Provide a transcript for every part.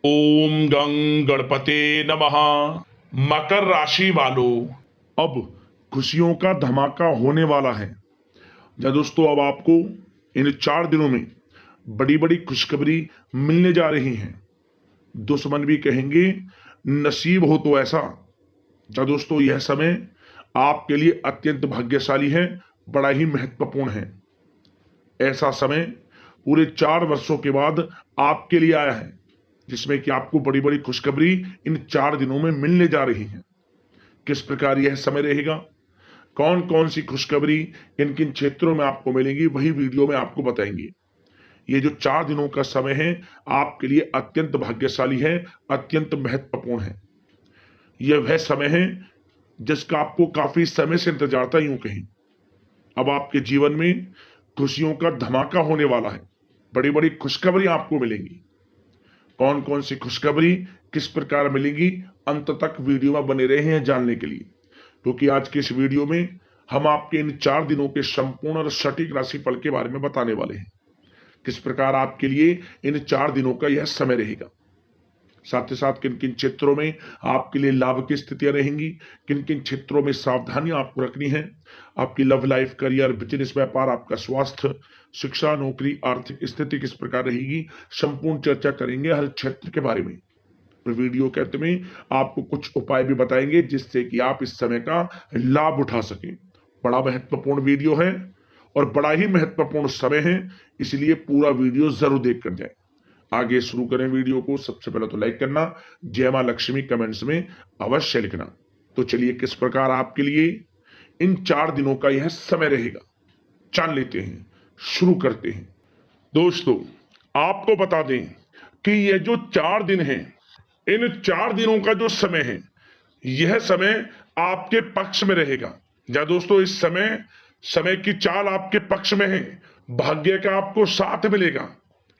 ओम गं गणपते नमः। मकर राशि वालों, अब खुशियों का धमाका होने वाला है। या दोस्तों, अब आपको इन 4 दिनों में बड़ी बड़ी खुशखबरी मिलने जा रही हैं। दुश्मन भी कहेंगे नसीब हो तो ऐसा। या दोस्तों, यह समय आपके लिए अत्यंत भाग्यशाली है, बड़ा ही महत्वपूर्ण है। ऐसा समय पूरे 4 वर्षों के बाद आपके लिए आया है, जिसमें कि आपको बड़ी बड़ी खुशखबरी इन 4 दिनों में मिलने जा रही है। किस प्रकार यह समय रहेगा, कौन कौन सी खुशखबरी किन किन क्षेत्रों में आपको मिलेंगी, वही वीडियो में आपको बताएंगे। ये जो 4 दिनों का समय है आपके लिए अत्यंत भाग्यशाली है, अत्यंत महत्वपूर्ण है। यह वह समय है जिसका आपको काफी समय से इंतजार था, यूं कहें। अब आपके जीवन में खुशियों का धमाका होने वाला है, बड़ी बड़ी खुशखबरी आपको मिलेंगी। कौन कौन सी खुशखबरी किस प्रकार मिलेंगी, अंत तक वीडियो में बने रहे हैं जानने के लिए, क्योंकि आज के इस वीडियो में हम आपके इन 4 दिनों के संपूर्ण और सटीक राशिफल के बारे में बताने वाले हैं। किस प्रकार आपके लिए इन 4 दिनों का यह समय रहेगा, साथ ही साथ किन किन क्षेत्रों में आपके लिए लाभ की स्थितियां रहेंगी, किन किन क्षेत्रों में सावधानियां आपको रखनी है। आपकी लव लाइफ, करियर, बिजनेस, व्यापार, आपका स्वास्थ्य, शिक्षा, नौकरी, आर्थिक स्थिति किस प्रकार रहेगी, संपूर्ण चर्चा करेंगे हर क्षेत्र के बारे में। तो वीडियो के अंत में आपको कुछ उपाय भी बताएंगे जिससे कि आप इस समय का लाभ उठा सकें। बड़ा महत्वपूर्ण वीडियो है और बड़ा ही महत्वपूर्ण समय है, इसलिए पूरा वीडियो जरूर देख कर जाए। आगे शुरू करें वीडियो को। सबसे पहले तो लाइक करना, जय मां लक्ष्मी कमेंट्स में अवश्य लिखना। तो चलिए, किस प्रकार आपके लिए इन 4 दिनों का यह समय रहेगा जान लेते हैं, शुरू करते हैं। दोस्तों, आपको बता दें कि यह जो 4 दिन हैं, इन 4 दिनों का जो समय है, यह समय आपके पक्ष में रहेगा। या दोस्तों, इस समय समय की चाल आपके पक्ष में है, भाग्य का आपको साथ मिलेगा।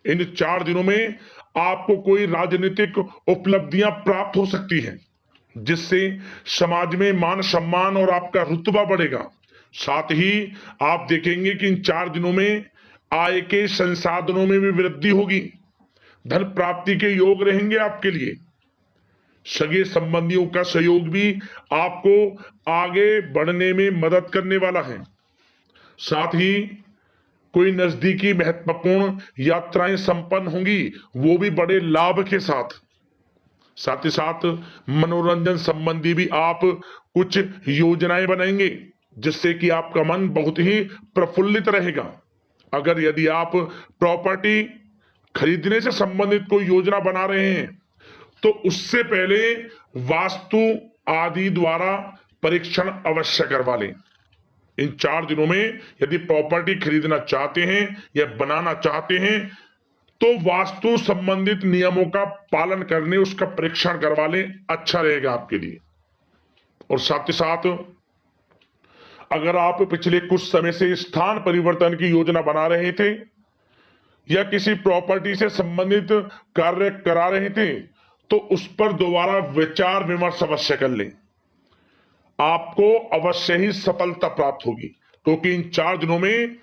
इन 4 दिनों में आपको कोई राजनीतिक उपलब्धियां प्राप्त हो सकती हैं, जिससे समाज में मान सम्मान और आपका रुतबा बढ़ेगा। साथ ही आप देखेंगे कि इन 4 दिनों में आय के संसाधनों में भी वृद्धि होगी, धन प्राप्ति के योग रहेंगे आपके लिए। सगे संबंधियों का सहयोग भी आपको आगे बढ़ने में मदद करने वाला है। साथ ही कोई नजदीकी महत्वपूर्ण यात्राएं संपन्न होंगी, वो भी बड़े लाभ के साथ। साथ ही साथ मनोरंजन संबंधी भी आप कुछ योजनाएं बनाएंगे, जिससे कि आपका मन बहुत ही प्रफुल्लित रहेगा। अगर यदि आप प्रॉपर्टी खरीदने से संबंधित कोई योजना बना रहे हैं, तो उससे पहले वास्तु आदि द्वारा परीक्षण अवश्य करवा लें। इन 4 दिनों में यदि प्रॉपर्टी खरीदना चाहते हैं या बनाना चाहते हैं, तो वास्तु संबंधित नियमों का पालन करने उसका परीक्षण करवा लें, अच्छा रहेगा आपके लिए। और साथ ही साथ अगर आप पिछले कुछ समय से स्थान परिवर्तन की योजना बना रहे थे या किसी प्रॉपर्टी से संबंधित कार्य करा रहे थे, तो उस पर दोबारा विचार विमर्श अवश्य कर लें। आपको अवश्य ही सफलता प्राप्त होगी, क्योंकि इन 4 दिनों में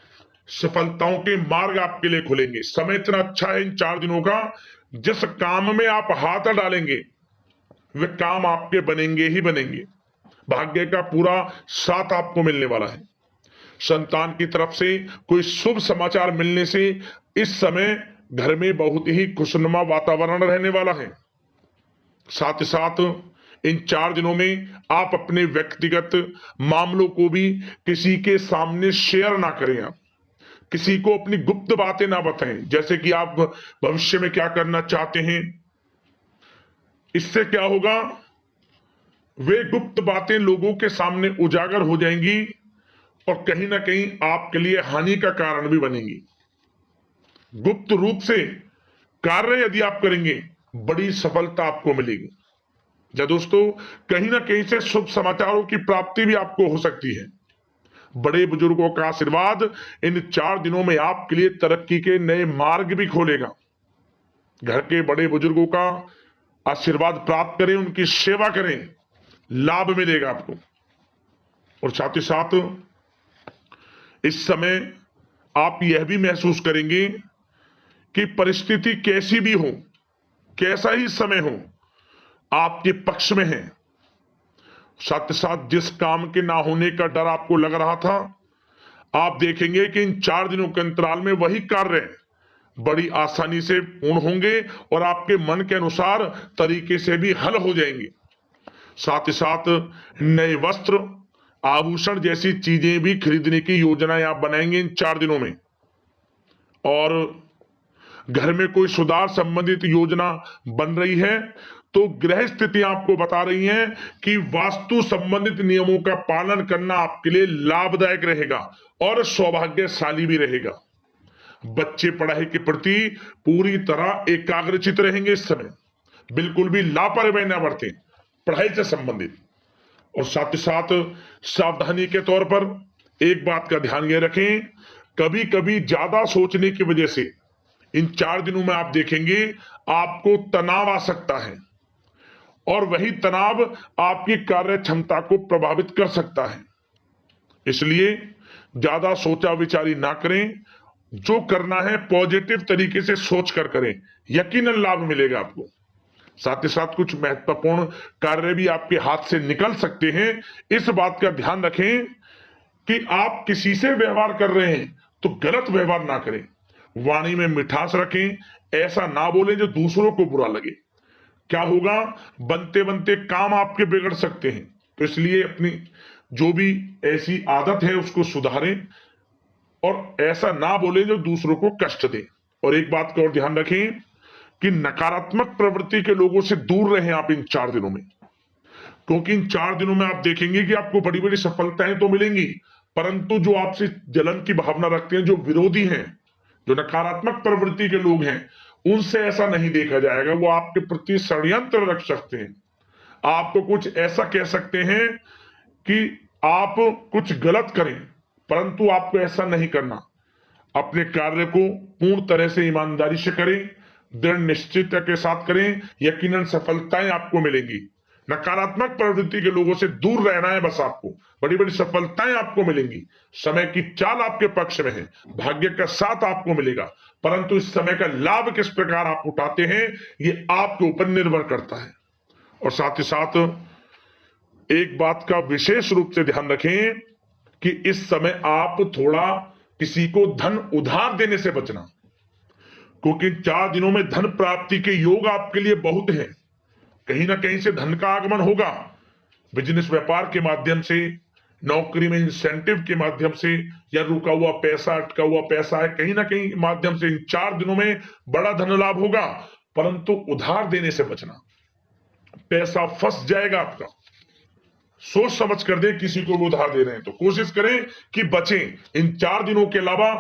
सफलताओं के मार्ग आपके लिए खुलेंगे। समय इतना अच्छा है इन 4 दिनों का, जिस काम में आप हाथ डालेंगे वे काम आपके बनेंगे ही बनेंगे। भाग्य का पूरा साथ आपको मिलने वाला है। संतान की तरफ से कोई शुभ समाचार मिलने से इस समय घर में बहुत ही खुशनुमा वातावरण रहने वाला है। साथ ही साथ इन 4 दिनों में आप अपने व्यक्तिगत मामलों को भी किसी के सामने शेयर ना करें। आप किसी को अपनी गुप्त बातें ना बताएं, जैसे कि आप भविष्य में क्या करना चाहते हैं। इससे क्या होगा, वे गुप्त बातें लोगों के सामने उजागर हो जाएंगी और कहीं ना कहीं आपके लिए हानि का कारण भी बनेंगी। गुप्त रूप से कार्य यदि आप करेंगे, बड़ी सफलता आपको मिलेगी। या दोस्तों, कहीं ना कहीं से शुभ समाचारों की प्राप्ति भी आपको हो सकती है। बड़े बुजुर्गों का आशीर्वाद इन 4 दिनों में आपके लिए तरक्की के नए मार्ग भी खोलेगा। घर के बड़े बुजुर्गों का आशीर्वाद प्राप्त करें, उनकी सेवा करें, लाभ मिलेगा आपको। और साथ ही साथ इस समय आप यह भी महसूस करेंगे कि परिस्थिति कैसी भी हो, कैसा ही समय हो आपके पक्ष में है। साथ ही साथ जिस काम के ना होने का डर आपको लग रहा था, आप देखेंगे कि इन 4 दिनों के अंतराल में वही कार्य बड़ी आसानी से पूर्ण होंगे और आपके मन के अनुसार तरीके से भी हल हो जाएंगे। साथ ही साथ नए वस्त्र, आभूषण जैसी चीजें भी खरीदने की योजनाएं आप बनाएंगे इन 4 दिनों में। और घर में कोई सुधार संबंधित योजना बन रही है तो ग्रह स्थिति आपको बता रही है कि वास्तु संबंधित नियमों का पालन करना आपके लिए लाभदायक रहेगा और सौभाग्यशाली भी रहेगा। बच्चे पढ़ाई के प्रति पूरी तरह एकाग्रचित रहेंगे इस समय, बिल्कुल भी लापरवाही न बरतें पढ़ाई से संबंधित। और साथ ही साथ सावधानी के तौर पर एक बात का ध्यान ये रखें, कभी कभी ज्यादा सोचने की वजह से इन 4 दिनों में आप देखेंगे आपको तनाव आ सकता है और वही तनाव आपकी कार्य क्षमता को प्रभावित कर सकता है। इसलिए ज्यादा सोचा विचारी ना करें, जो करना है पॉजिटिव तरीके से सोच कर करें, यकीनन लाभ मिलेगा आपको। साथ ही साथ कुछ महत्वपूर्ण कार्य भी आपके हाथ से निकल सकते हैं। इस बात का ध्यान रखें कि आप किसी से व्यवहार कर रहे हैं तो गलत व्यवहार ना करें, वाणी में मिठास रखें, ऐसा ना बोलें जो दूसरों को बुरा लगे। क्या होगा, बनते बनते काम आपके बिगड़ सकते हैं। तो इसलिए अपनी जो भी ऐसी आदत है उसको सुधारें और ऐसा ना बोलें जो दूसरों को कष्ट दे। और एक बात का और ध्यान रखें कि नकारात्मक प्रवृत्ति के लोगों से दूर रहें आप इन 4 दिनों में, क्योंकि इन 4 दिनों में आप देखेंगे कि आपको बड़ी बड़ी सफलताएं तो मिलेंगी, परंतु जो आपसे जलन की भावना रखते हैं, जो विरोधी हैं, जो नकारात्मक प्रवृत्ति के लोग हैं, उनसे ऐसा नहीं देखा जाएगा। वो आपके प्रति षड्यंत्र रख सकते हैं, आपको कुछ ऐसा कह सकते हैं कि आप कुछ गलत करें, परंतु आपको ऐसा नहीं करना। अपने कार्य को पूर्ण तरह से ईमानदारी से करें, दृढ़ निश्चितता के साथ करें, यकीनन सफलताएं आपको मिलेंगी। नकारात्मक प्रवृत्ति के लोगों से दूर रहना है बस, आपको बड़ी बड़ी सफलताएं आपको मिलेंगी। समय की चाल आपके पक्ष में है, भाग्य का साथ आपको मिलेगा, परंतु इस समय का लाभ किस प्रकार आप उठाते हैं ये आपके ऊपर निर्भर करता है। और साथ ही साथ एक बात का विशेष रूप से ध्यान रखें कि इस समय आप थोड़ा किसी को धन उधार देने से बचना, क्योंकि 4 दिनों में धन प्राप्ति के योग आपके लिए बहुत हैं। कहीं ना कहीं से धन का आगमन होगा, बिजनेस व्यापार के माध्यम से, नौकरी में इंसेंटिव के माध्यम से, या रुका हुआ पैसा, अटका हुआ पैसा है, कहीं ना कहीं माध्यम से इन 4 दिनों में बड़ा धन लाभ होगा, परंतु उधार देने से बचना। पैसा फंस जाएगा आपका। सोच समझ कर दे, किसी को भी उधार दे रहे हैं तो कोशिश करें कि बचें। इन 4 दिनों के अलावा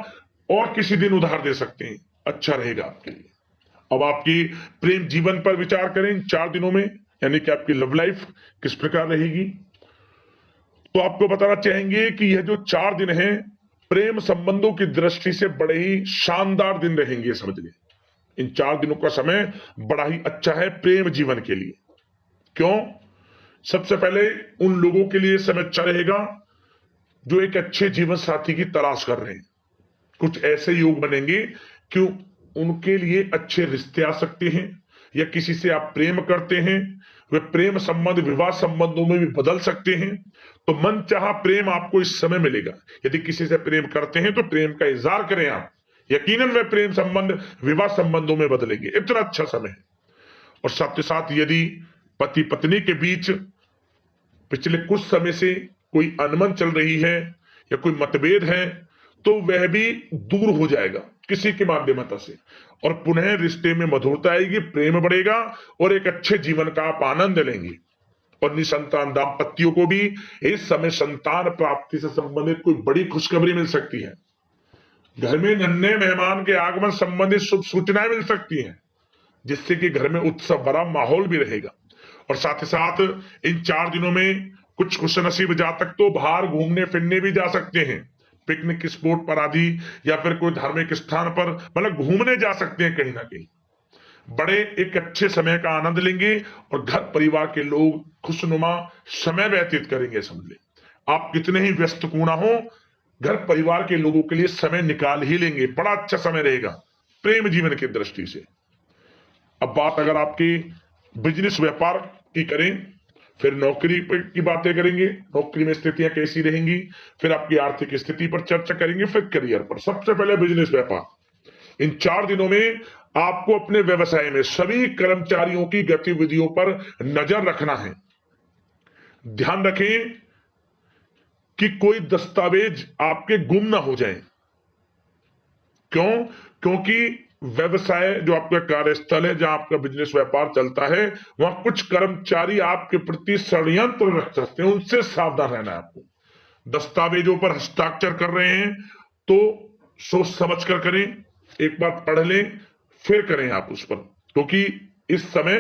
और किसी दिन उधार दे सकते हैं, अच्छा रहेगा आपके लिए। अब आपकी प्रेम जीवन पर विचार करें इन 4 दिनों में, यानी कि आपकी लव लाइफ किस प्रकार रहेगी। तो आपको बताना चाहेंगे कि यह जो 4 दिन हैं प्रेम संबंधों की दृष्टि से बड़े ही शानदार दिन रहेंगे, समझ लें। इन 4 दिनों का समय बड़ा ही अच्छा है प्रेम जीवन के लिए। क्यों? सबसे पहले उन लोगों के लिए समय अच्छा रहेगा जो एक अच्छे जीवन साथी की तलाश कर रहे हैं। कुछ ऐसे योग बनेंगे कि उनके लिए अच्छे रिश्ते आ सकते हैं, या किसी से आप प्रेम करते हैं, वे प्रेम संबंध विवाह संबंधों में भी बदल सकते हैं। तो मन चाहा प्रेम आपको इस समय मिलेगा। यदि किसी से प्रेम करते हैं तो प्रेम का इजहार करें आप, यकीनन वे प्रेम संबंध विवाह संबंधों में बदलेंगे। इतना अच्छा समय है। और साथ ही साथ यदि पति पत्नी के बीच पिछले कुछ समय से कोई अनबन चल रही है या कोई मतभेद है तो वह भी दूर हो जाएगा किसी के माध्यमता से, और पुनः रिश्ते में मधुरता आएगी, प्रेम बढ़ेगा और एक अच्छे जीवन का आप आनंद लेंगे। और निसंतान दाम्पत्यों को भी इस समय संतान प्राप्ति से संबंधित कोई बड़ी खुशखबरी मिल सकती है। घर में नन्हे मेहमान के आगमन संबंधित शुभ सूचनाएं मिल सकती हैं, जिससे कि घर में उत्सव भरा माहौल भी रहेगा। और साथ ही साथ इन 4 दिनों में कुछ खुशनसीब जातक तो बाहर घूमने फिरने भी जा सकते हैं, पिकनिक स्पॉट पर आदि, या फिर कोई धार्मिक स्थान पर मतलब घूमने जा सकते हैं। कहीं ना कहीं बड़े एक अच्छे समय का आनंद लेंगे और घर परिवार के लोग खुशनुमा समय व्यतीत करेंगे। समझ ले, आप कितने ही व्यस्त क्यों ना हो, घर परिवार के लोगों के लिए समय निकाल ही लेंगे। बड़ा अच्छा समय रहेगा प्रेम जीवन की दृष्टि से। अब बात अगर आपकी बिजनेस व्यापार की करें, फिर नौकरी की बातें करेंगे, नौकरी में स्थितियां कैसी रहेंगी, फिर आपकी आर्थिक स्थिति पर चर्चा करेंगे, फिर करियर पर। सबसे पहले बिजनेस व्यापार। इन 4 दिनों में आपको अपने व्यवसाय में सभी कर्मचारियों की गतिविधियों पर नजर रखना है। ध्यान रखें कि कोई दस्तावेज आपके गुम ना हो जाए। क्यों? क्योंकि व्यवसाय जो आपका कार्यस्थल है, जहां आपका बिजनेस व्यापार चलता है, वहां कुछ कर्मचारी आपके प्रति षड्यंत्र रख सकते हैं, उनसे सावधान रहना है आपको। दस्तावेजों पर हस्ताक्षर कर रहे हैं तो सोच समझ कर करें, एक बार पढ़ लें फिर करें आप उस पर, क्योंकि इस समय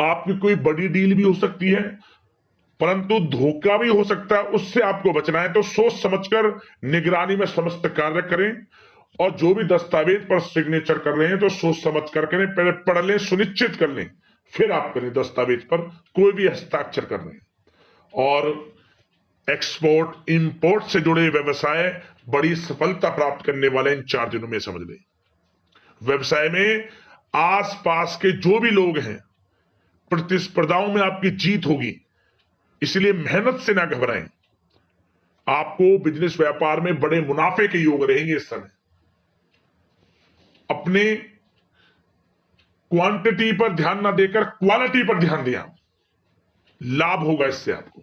आपकी कोई बड़ी डील भी हो सकती है, परंतु धोखा भी हो सकता है, उससे आपको बचना है। तो सोच समझकर निगरानी में समस्त कार्य करें, और जो भी दस्तावेज पर सिग्नेचर कर रहे हैं तो सोच समझ कर करें, पहले पढ़ लें, सुनिश्चित कर लें, फिर आप करें दस्तावेज पर कोई भी हस्ताक्षर कर रहे हैं। और एक्सपोर्ट इंपोर्ट से जुड़े व्यवसाय बड़ी सफलता प्राप्त करने वाले इन 4 दिनों में, समझ लें। व्यवसाय में आसपास के जो भी लोग हैं, प्रतिस्पर्धाओं में आपकी जीत होगी, इसलिए मेहनत से ना घबराएं। आपको बिजनेस व्यापार में बड़े मुनाफे के योग रहेंगे इस समय। अपने क्वांटिटी पर ध्यान ना देकर क्वालिटी पर ध्यान दिया, लाभ होगा इससे आपको।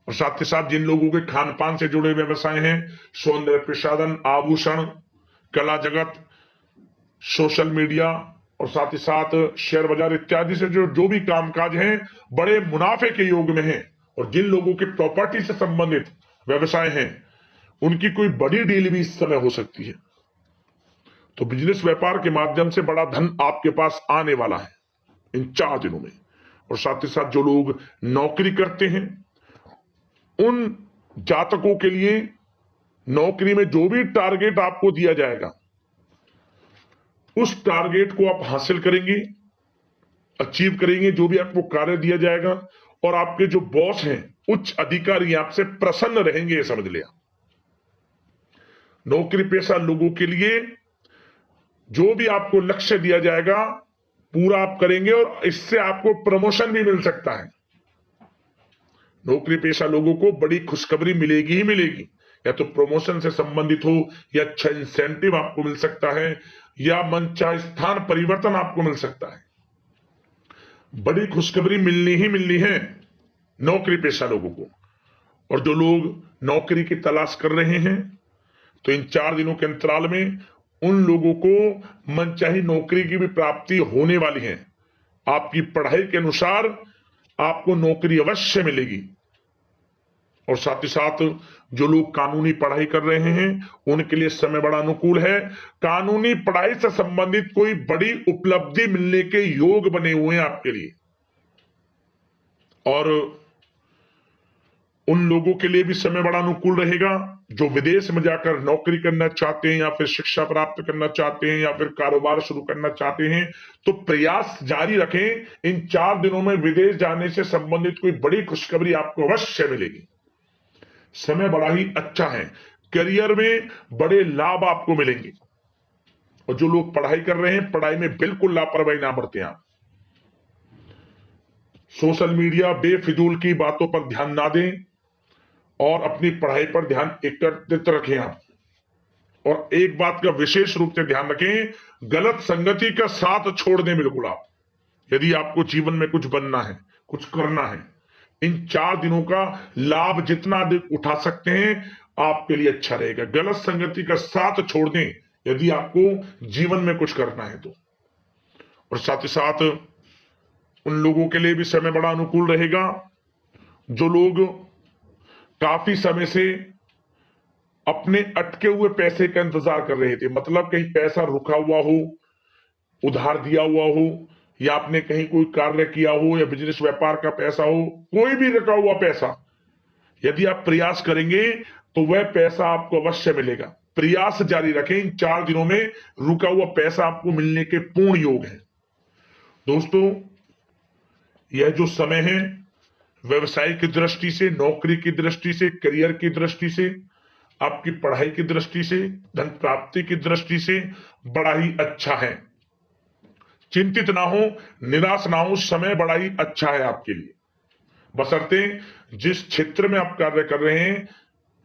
और साथ ही साथ जिन लोगों के खान पान से जुड़े व्यवसाय हैं, सौंदर्य प्रसाधन, आभूषण, कला जगत, सोशल मीडिया और साथ ही साथ शेयर बाजार इत्यादि से जो भी कामकाज हैं, बड़े मुनाफे के योग में हैं। और जिन लोगों के प्रॉपर्टी से संबंधित व्यवसाय हैं, उनकी कोई बड़ी डील भी इस समय हो सकती है। तो बिजनेस व्यापार के माध्यम से बड़ा धन आपके पास आने वाला है इन 4 दिनों में। और साथ ही साथ जो लोग नौकरी करते हैं, उन जातकों के लिए नौकरी में जो भी टारगेट आपको दिया जाएगा, उस टारगेट को आप हासिल करेंगे, अचीव करेंगे। जो भी आपको कार्य दिया जाएगा, और आपके जो बॉस हैं, उच्च अधिकारी आपसे प्रसन्न रहेंगे, ये समझ लिया। नौकरी पेशा लोगों के लिए जो भी आपको लक्ष्य दिया जाएगा, पूरा आप करेंगे, और इससे आपको प्रमोशन भी मिल सकता है। नौकरी पेशा लोगों को बड़ी खुशखबरी मिलेगी ही मिलेगी, या तो प्रमोशन से संबंधित हो, या अच्छा इंसेंटिव आपको मिल सकता है, या मनचाहे स्थान परिवर्तन आपको मिल सकता है। बड़ी खुशखबरी मिलनी ही मिलनी है नौकरी पेशा लोगों को। और जो लोग नौकरी की तलाश कर रहे हैं, तो इन 4 दिनों के अंतराल में उन लोगों को मनचाही नौकरी की भी प्राप्ति होने वाली है। आपकी पढ़ाई के अनुसार आपको नौकरी अवश्य मिलेगी। और साथ ही साथ जो लोग कानूनी पढ़ाई कर रहे हैं, उनके लिए समय बड़ा अनुकूल है। कानूनी पढ़ाई से संबंधित कोई बड़ी उपलब्धि मिलने के योग बने हुए हैं आपके लिए। और उन लोगों के लिए भी समय बड़ा अनुकूल रहेगा जो विदेश में जाकर नौकरी करना चाहते हैं, या फिर शिक्षा प्राप्त करना चाहते हैं, या फिर कारोबार शुरू करना चाहते हैं। तो प्रयास जारी रखें। इन 4 दिनों में विदेश जाने से संबंधित कोई बड़ी खुशखबरी आपको अवश्य मिलेगी। समय बड़ा ही अच्छा है। करियर में बड़े लाभ आपको मिलेंगे। और जो लोग पढ़ाई कर रहे हैं, पढ़ाई में बिल्कुल लापरवाही ना बरतें आप। सोशल मीडिया बेफिजूल की बातों पर ध्यान ना दें, और अपनी पढ़ाई पर ध्यान एकत्रित रखें आप। और एक बात का विशेष रूप से ध्यान रखें, गलत संगति का साथ छोड़ दें बिल्कुल आप। यदि आपको जीवन में कुछ बनना है, कुछ करना है, इन 4 दिनों का लाभ जितना अधिक उठा सकते हैं, आपके लिए अच्छा रहेगा। गलत संगति का साथ छोड़ दें यदि आपको जीवन में कुछ करना है तो। और साथ ही साथ उन लोगों के लिए भी समय बड़ा अनुकूल रहेगा जो लोग काफी समय से अपने अटके हुए पैसे का इंतजार कर रहे थे। मतलब कहीं पैसा रुका हुआ हो, उधार दिया हुआ हो, या आपने कहीं कोई कार्य किया हो, या बिजनेस व्यापार का पैसा हो, कोई भी रुका हुआ पैसा, यदि आप प्रयास करेंगे तो वह पैसा आपको अवश्य मिलेगा। प्रयास जारी रखें। इन 4 दिनों में रुका हुआ पैसा आपको मिलने के पूर्ण योग है। दोस्तों, यह जो समय है, व्यवसाय की दृष्टि से, नौकरी की दृष्टि से, करियर की दृष्टि से, आपकी पढ़ाई की दृष्टि से, धन प्राप्ति की दृष्टि से बड़ा ही अच्छा है। चिंतित ना हो, निराश ना हो, समय बड़ा ही अच्छा है आपके लिए। बशर्ते जिस क्षेत्र में आप कार्य कर रहे हैं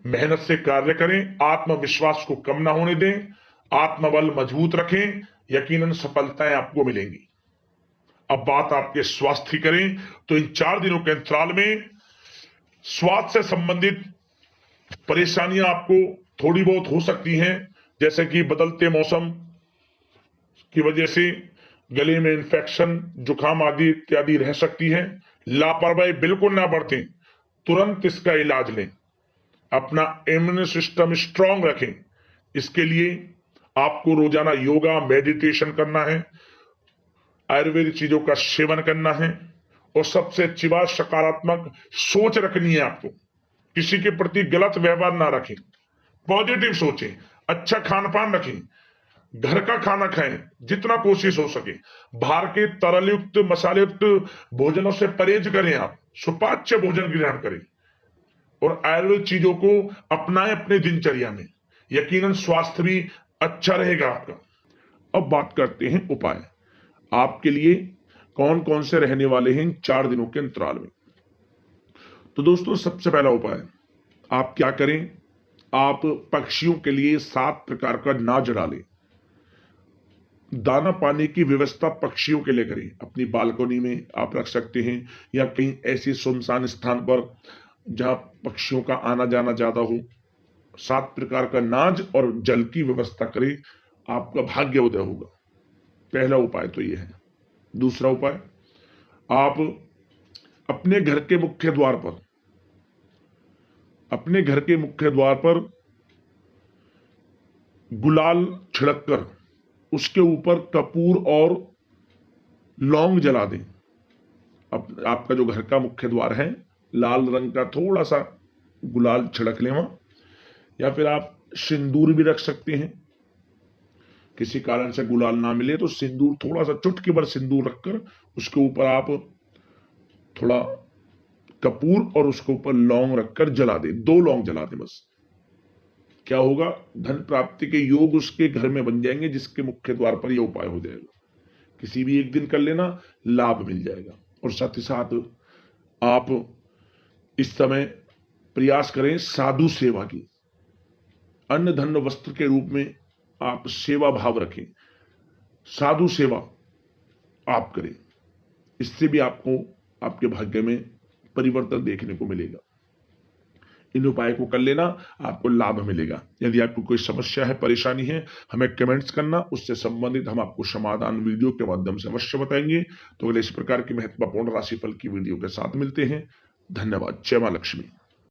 मेहनत से कार्य करें, आत्मविश्वास को कम ना होने दें, आत्मबल मजबूत रखें, यकीनन सफलताएं आपको मिलेंगी। अब बात आपके स्वास्थ्य की करें तो इन 4 दिनों के अंतराल में स्वास्थ्य से संबंधित परेशानियां आपको थोड़ी बहुत हो सकती हैं, जैसे कि बदलते मौसम की वजह से गले में इंफेक्शन, जुकाम आदि इत्यादि रह सकती है। लापरवाही बिल्कुल ना बरतें, तुरंत इसका इलाज लें, अपना इम्यून सिस्टम स्ट्रांग रखें। इसके लिए आपको रोजाना योगा, मेडिटेशन करना है, आयुर्वेदिक चीजों का सेवन करना है, और सबसे अच्छी बात सकारात्मक सोच रखनी है आपको। किसी के प्रति गलत व्यवहार ना रखें, पॉजिटिव सोचें, अच्छा खान पान रखें, घर का खाना खाएं जितना कोशिश हो सके, बाहर के तरल युक्त मसाले युक्त भोजनों से परहेज करें, आप सुपाच्य भोजन ग्रहण करें और आयुर्वेद चीजों को अपनाएं अपने दिनचर्या में, यकीनन स्वास्थ्य भी अच्छा रहेगा आपका। अब बात करते हैं उपाय आपके लिए कौन कौन से रहने वाले हैं 4 दिनों के अंतराल में। तो दोस्तों सबसे पहला उपाय आप क्या करें, आप पक्षियों के लिए 7 प्रकार का अनाज डालें। दाना पानी की व्यवस्था पक्षियों के लिए करें, अपनी बालकनी में आप रख सकते हैं या कहीं ऐसे सुनसान स्थान पर जहां पक्षियों का आना जाना ज्यादा हो। 7 प्रकार का अनाज और जल की व्यवस्था करें, आपका भाग्य उदय होगा। पहला उपाय तो यह है। दूसरा उपाय, आप अपने घर के मुख्य द्वार पर गुलाल छिड़ककर उसके ऊपर कपूर और लौंग जला दें। अब आपका जो घर का मुख्य द्वार है लाल रंग का थोड़ा सा गुलाल छिड़क लें वहां, या फिर आप सिंदूर भी रख सकते हैं। किसी कारण से गुलाल ना मिले तो सिंदूर, थोड़ा सा चुटकी भर सिंदूर रखकर उसके ऊपर आप थोड़ा कपूर और उसके ऊपर लौंग रखकर जला दें। 2 लौंग जला दें बस। क्या होगा, धन प्राप्ति के योग उसके घर में बन जाएंगे, जिसके मुख्य द्वार पर यह उपाय हो जाएगा। किसी भी एक दिन कर लेना, लाभ मिल जाएगा। और साथ ही साथ आप इस समय प्रयास करें साधु सेवा की। अन्न धन वस्त्र के रूप में आप सेवा भाव रखें, साधु सेवा आप करें। इससे भी आपको आपके भाग्य में परिवर्तन देखने को मिलेगा। इन उपाय को कर लेना, आपको लाभ मिलेगा। यदि आपको कोई समस्या है, परेशानी है, हमें कमेंट्स करना, उससे संबंधित हम आपको समाधान वीडियो के माध्यम से अवश्य बताएंगे। तो अगले इस प्रकार की महत्वपूर्ण राशिफल की वीडियो के साथ मिलते हैं। धन्यवाद। जय मां लक्ष्मी।